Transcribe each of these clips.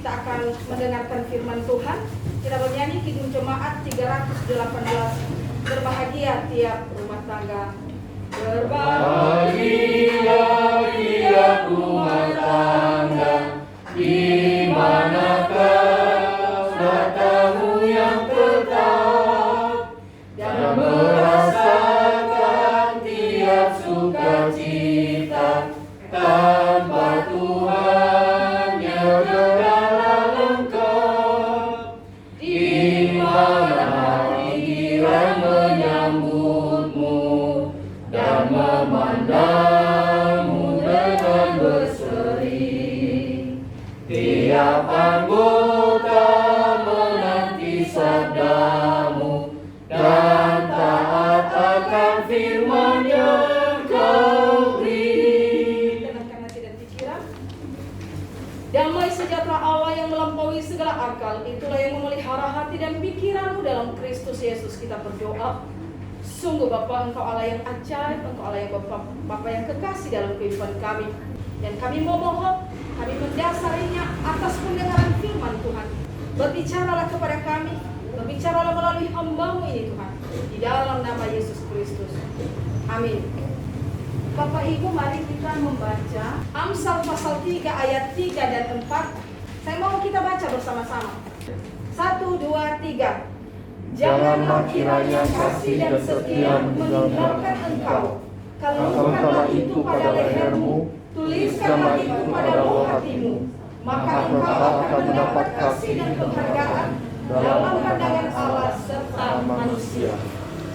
kita akan mendengarkan firman Tuhan. Kita bernyanyi Kidung Jemaat 318. Berbahagia tiap rumah tangga. Berbahagia tiap rumah tangga, di manakah matamu yang tetap, dan merasakan tiap sukacita. Tanpa Tuhan yang segala lengkap, di mana pikiran menyambutmu dan memandangmu dengan berseri. Tiap anggota menanti sabdamu dan taat akan firman yang kau beri. Tenangkan hati dan pikiran. Damai sejahtera Allah yang melampaui segala akal, itulah yang memelihara hati dan pikiranmu dalam Kristus Yesus. Kita berdoa. Sungguh Bapa, Engkau Allah yang ajaib, Engkau Allah yang Bapa yang kekasih dalam kehidupan kami. Dan kami memohon, kami mendasarinya atas pendengaran firman Tuhan. Berbicaralah kepada kami, berbicaralah melalui hamba-Mu ini Tuhan, di dalam nama Yesus Kristus. Amin. Bapak Ibu, mari kita membaca Amsal pasal 3 ayat 3 dan 4. Saya mau kita baca bersama-sama. 1, 2, 3. Janganlah kiranya kasih dan setia meninggalkan engkau. Kalungkanlah itu pada lehermu, tuliskanlah itu pada bawah hatimu. Maka engkau akan mendapat kasih dan penghargaan dalam pandangan Allah serta manusia.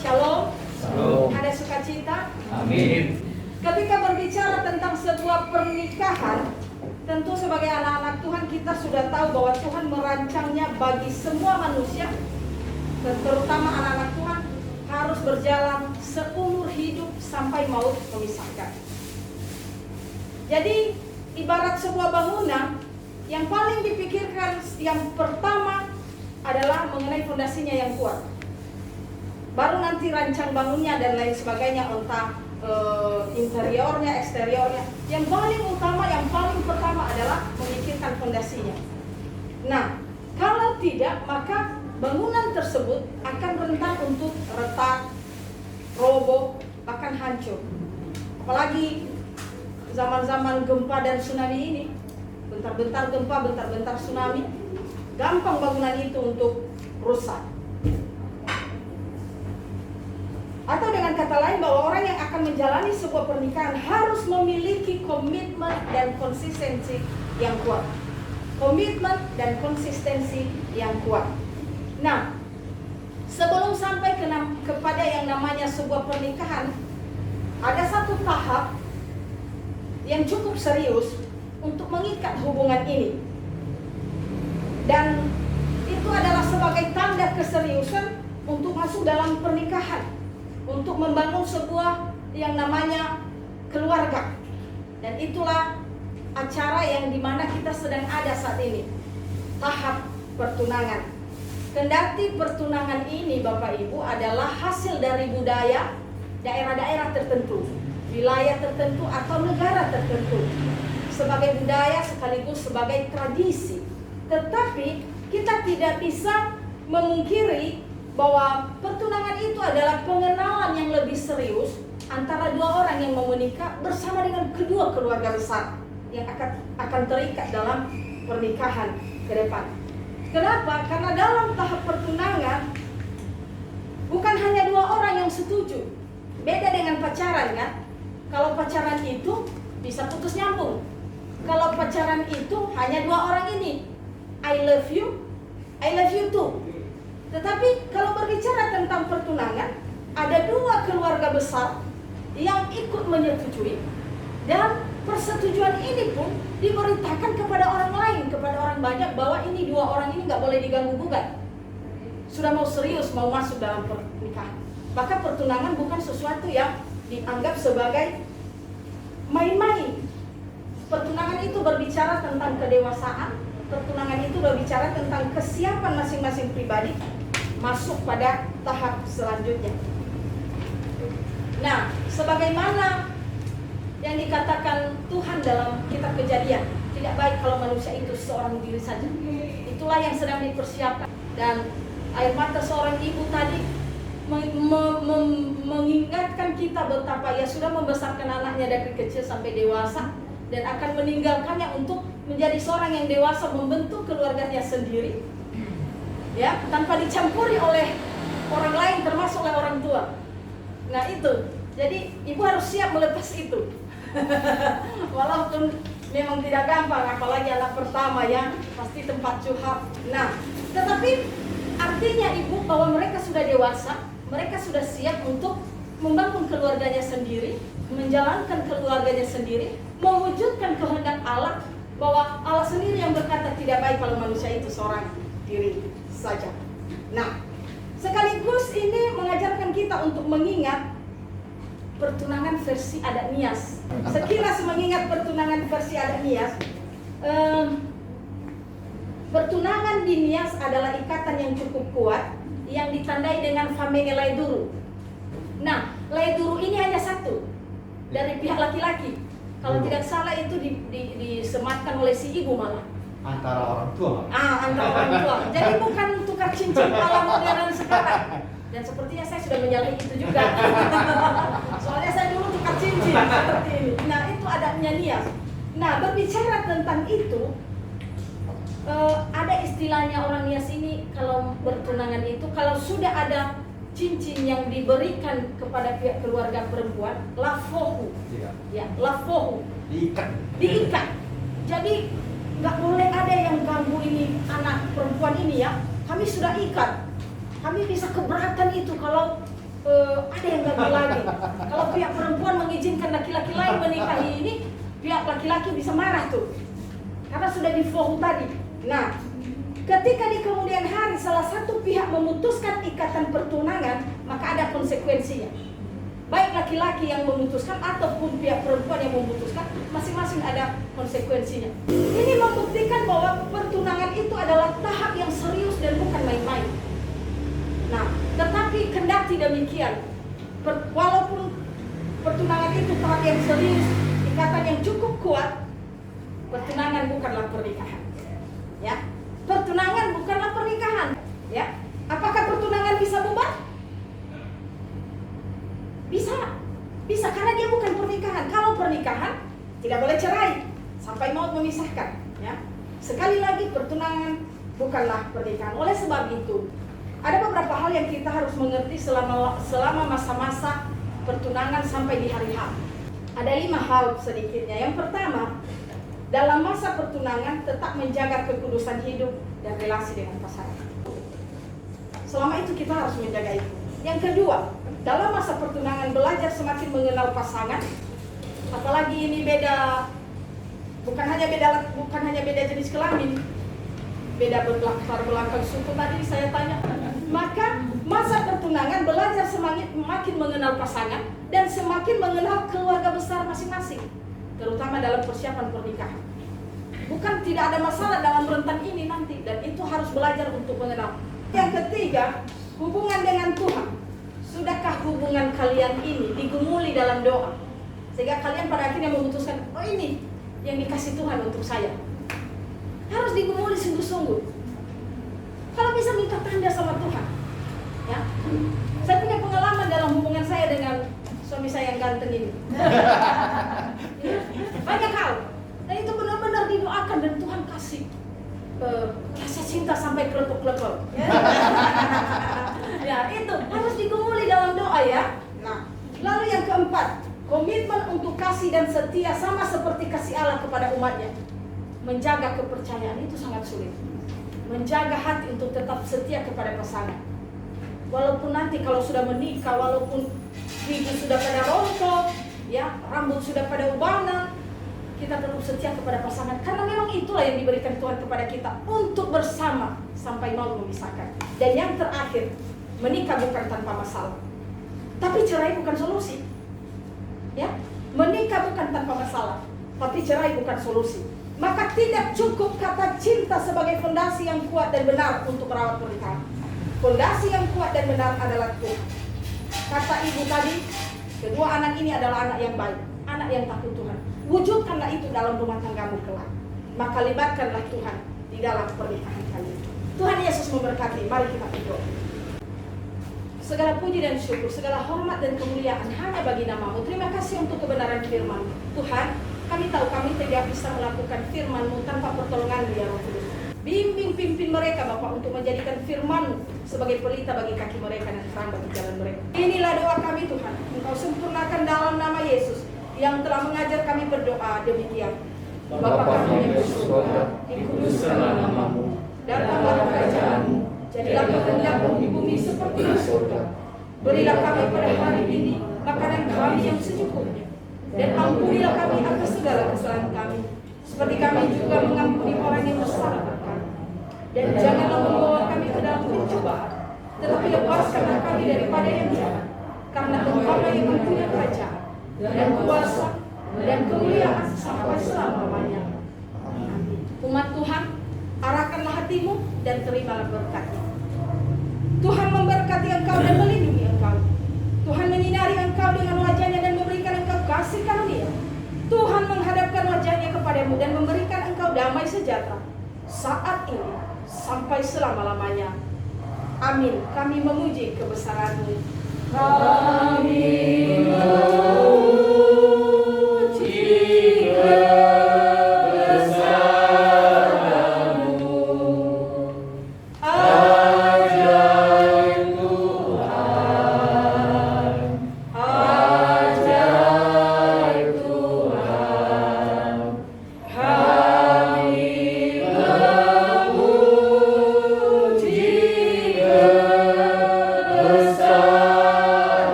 Shalom. Shalom. Ada sukacita? Amin. Ketika berbicara tentang sebuah pernikahan, tentu sebagai anak-anak Tuhan kita sudah tahu bahwa Tuhan merancangnya bagi semua manusia, dan terutama anak-anak Tuhan harus berjalan seumur hidup sampai maut memisahkan. Jadi ibarat sebuah bangunan, yang paling dipikirkan yang pertama adalah mengenai fondasinya yang kuat. Baru nanti rancang bangunnya dan lain sebagainya, entah interiornya, eksteriornya. Yang paling utama, yang paling pertama adalah memikirkan fondasinya. Nah, kalau tidak, maka bangunan tersebut akan rentan untuk retak, roboh, bahkan hancur. Apalagi zaman-zaman gempa dan tsunami ini, bentar-bentar gempa, bentar-bentar tsunami, gampang bangunan itu untuk rusak. Atau dengan kata lain, bahwa orang yang akan menjalani sebuah pernikahan harus memiliki komitmen dan konsistensi yang kuat. Komitmen dan konsistensi yang kuat. Nah, sebelum sampai kepada yang namanya sebuah pernikahan, ada satu tahap yang cukup serius untuk mengikat hubungan ini. Dan itu adalah sebagai tanda keseriusan untuk masuk dalam pernikahan, untuk membangun sebuah yang namanya keluarga. Dan itulah acara yang dimana kita sedang ada saat ini, tahap pertunangan. Kendati pertunangan ini Bapak Ibu adalah hasil dari budaya daerah-daerah tertentu, wilayah tertentu atau negara tertentu, sebagai budaya sekaligus sebagai tradisi. Tetapi kita tidak bisa memungkiri bahwa pertunangan itu adalah pengenalan yang lebih serius antara dua orang yang mau menikah bersama dengan kedua keluarga besar yang akan terikat dalam pernikahan ke depan. Kenapa? Karena dalam tahap pertunangan bukan hanya dua orang yang setuju. Beda dengan pacaran kan? Kalau pacaran itu bisa putus nyambung. Kalau pacaran itu hanya dua orang ini, I love you too. Tetapi kalau berbicara tentang pertunangan, ada dua keluarga besar yang ikut menyetujui, dan persetujuan ini pun diberitakan kepada orang lain, kepada orang banyak, bahwa ini dua orang ini nggak boleh diganggu gugat. Sudah mau serius, mau masuk dalam pernikahan. Maka pertunangan bukan sesuatu yang dianggap sebagai main-main. Pertunangan itu berbicara tentang kedewasaan. Pertunangan itu berbicara tentang kesiapan masing-masing pribadi masuk pada tahap selanjutnya. Nah, sebagaimana yang dikatakan Tuhan dalam kitab Kejadian tidak baik kalau manusia itu seorang diri saja. Itulah yang sedang dipersiapkan. Dan air mata seorang ibu tadi mengingatkan kita betapa ia sudah membesarkan anaknya dari kecil sampai dewasa dan akan meninggalkannya untuk menjadi seorang yang dewasa, membentuk keluarganya sendiri, ya, tanpa dicampuri oleh orang lain termasuk oleh orang tua. Nah itu, jadi ibu harus siap melepas itu. Walaupun memang tidak gampang, apalagi anak pertama ya, pasti tempat curhat. Nah, tetapi artinya ibu bahwa mereka sudah dewasa, mereka sudah siap untuk membangun keluarganya sendiri, menjalankan keluarganya sendiri, mewujudkan kehendak Allah, bahwa Allah sendiri yang berkata tidak baik kalau manusia itu seorang diri saja. Nah, sekaligus ini mengajarkan kita untuk mengingat pertunangan versi adat Nias. Sekilas mengingat pertunangan versi adat Nias, pertunangan di Nias adalah ikatan yang cukup kuat yang ditandai dengan famenge laiduru. Nah, laiduru ini hanya satu dari pihak laki-laki. Kalau tidak salah itu disematkan oleh si ibu malah. Antara orang tua. Antara orang tua. Jadi bukan tukar cincin ala modern sekarang. Dan sepertinya saya sudah menyalahi itu juga. Soalnya saya dulu tukar cincin seperti ini. Nah, itu adatnya Nias. Nah, berbicara tentang itu, ada istilahnya orang Nias ini kalau bertunangan itu, kalau sudah ada cincin yang diberikan kepada pihak keluarga perempuan, lafohu, ya, lafohu, diikat. Jadi nggak boleh ada yang ganggu ini anak perempuan ini ya. Kami sudah ikat. Kami bisa keberatan itu kalau ada yang ganggu lagi. Kalau pihak perempuan mengizinkan laki-laki lain menikahi ini, pihak laki-laki bisa marah tuh, karena sudah difohu tadi. Nah, ketika di kemudian hari salah satu pihak memutuskan ikatan pertunangan, maka ada konsekuensinya. Baik laki-laki yang memutuskan ataupun pihak perempuan yang memutuskan, masing-masing ada konsekuensinya. Ini membuktikan bahwa pertunangan itu adalah tahap yang serius dan bukan main-main. Nah, tetapi kendati demikian, walaupun pertunangan itu tahap yang serius, ikatan yang cukup kuat, pertunangan bukanlah pernikahan. Ya, pertunangan bukanlah pernikahan. Ya, apakah pertunangan bisa bubar? Bisa karena dia bukan pernikahan. Kalau pernikahan tidak boleh cerai sampai maut memisahkan. Ya, sekali lagi pertunangan bukanlah pernikahan. Oleh sebab itu, ada beberapa hal yang kita harus mengerti selama masa-masa pertunangan sampai di hari H. Ada 5 hal sedikitnya. Yang pertama, dalam masa pertunangan tetap menjaga kekudusan hidup dan relasi dengan pasangan. Selama itu kita harus menjaga itu. Yang kedua, dalam masa pertunangan belajar semakin mengenal pasangan. Apalagi ini beda, bukan hanya beda jenis kelamin, beda berlatar belakang suku tadi saya tanya. Maka masa pertunangan belajar semakin mengenal pasangan dan semakin mengenal keluarga besar masing-masing, terutama dalam persiapan pernikahan. Bukan tidak ada masalah dalam rentan ini nanti, dan itu harus belajar untuk mengenal. Yang ketiga, hubungan dengan Tuhan. Sudahkah hubungan kalian ini digumuli dalam doa, sehingga kalian pada akhirnya memutuskan, oh ini yang dikasih Tuhan untuk saya. Harus digumuli sungguh-sungguh. Kalau bisa minta tanda sama Tuhan, ya. Saya punya pengalaman dalam hubungan saya dengan suami saya yang ganteng ini. Banyak hal, dan itu benar-benar didoakan dan Tuhan kasih rasa cinta sampai kelepek-kelepek. Ya, itu harus digumuli dalam doa ya. Nah, lalu yang keempat, komitmen untuk kasih dan setia sama seperti kasih Allah kepada umatnya. Menjaga kepercayaan itu sangat sulit. Menjaga hati untuk tetap setia kepada pasangan. Walaupun nanti kalau sudah menikah, walaupun gigi sudah pada rontok, ya, rambut sudah pada ubanan, kita tetap setia kepada pasangan. Karena memang itulah yang diberikan Tuhan kepada kita untuk bersama sampai maut memisahkan. Dan yang terakhir, menikah bukan tanpa masalah, tapi cerai bukan solusi. Ya, menikah bukan tanpa masalah, tapi cerai bukan solusi. Maka tidak cukup kata cinta sebagai fondasi yang kuat dan benar untuk merawat pernikahan. Fondasi yang kuat dan benar adalah Tuhan. Kata ibu tadi, kedua anak ini adalah anak yang baik, anak yang takut Tuhan. Wujudkanlah itu dalam rumah tanggamu kelak. maka libatkanlah Tuhan di dalam pernikahan kalian. Tuhan Yesus memberkati. Mari kita berdoa. Segala puji dan syukur, segala hormat dan kemuliaan hanya bagi nama-Mu. Terima kasih untuk kebenaran firman. Tuhan, kami tahu kami tidak bisa melakukan firman-Mu tanpa pertolongan-Mu ya Roh Kudus. Bimbing pimpin mereka Bapa untuk menjadikan firman-Mu sebagai pelita bagi kaki mereka dan terang bagi jalan mereka. Inilah doa kami Tuhan. Engkau sempurnakan dalam nama Yesus yang telah mengajar kami berdoa demikian. Bapa kami yang di surga, dikuduskanlah nama-Mu, datanglah kerajaan-Mu, jadilah kehendak-Mu di bumi seperti di surga. Berilah kami pada hari ini makanan kami yang secukupnya, dan ampunilah kami atas segala kesalahan kami, seperti kami juga mengampuni orang yang bersalah atas kami. Dan janganlah membawa kami ke dalam pencobaan, tetapi lepaskanlah kami daripada yang jahat, karena Engkau-Lah yang mempunyai kerajaan dan kuasa dan kemuliaan sampai selama-lamanya. Umat Tuhan, arahkanlah hatimu dan terimalah berkat-Nya. Tuhan memberkati engkau dan melindungi engkau. Tuhan menyinari engkau dengan wajah-Nya dan memberikan engkau kasih karunia. Tuhan menghadapkan wajah-Nya kepadamu dan memberikan engkau damai sejahtera saat ini sampai selama-lamanya. Amin. Kami memuji kebesaran-Mu. Kami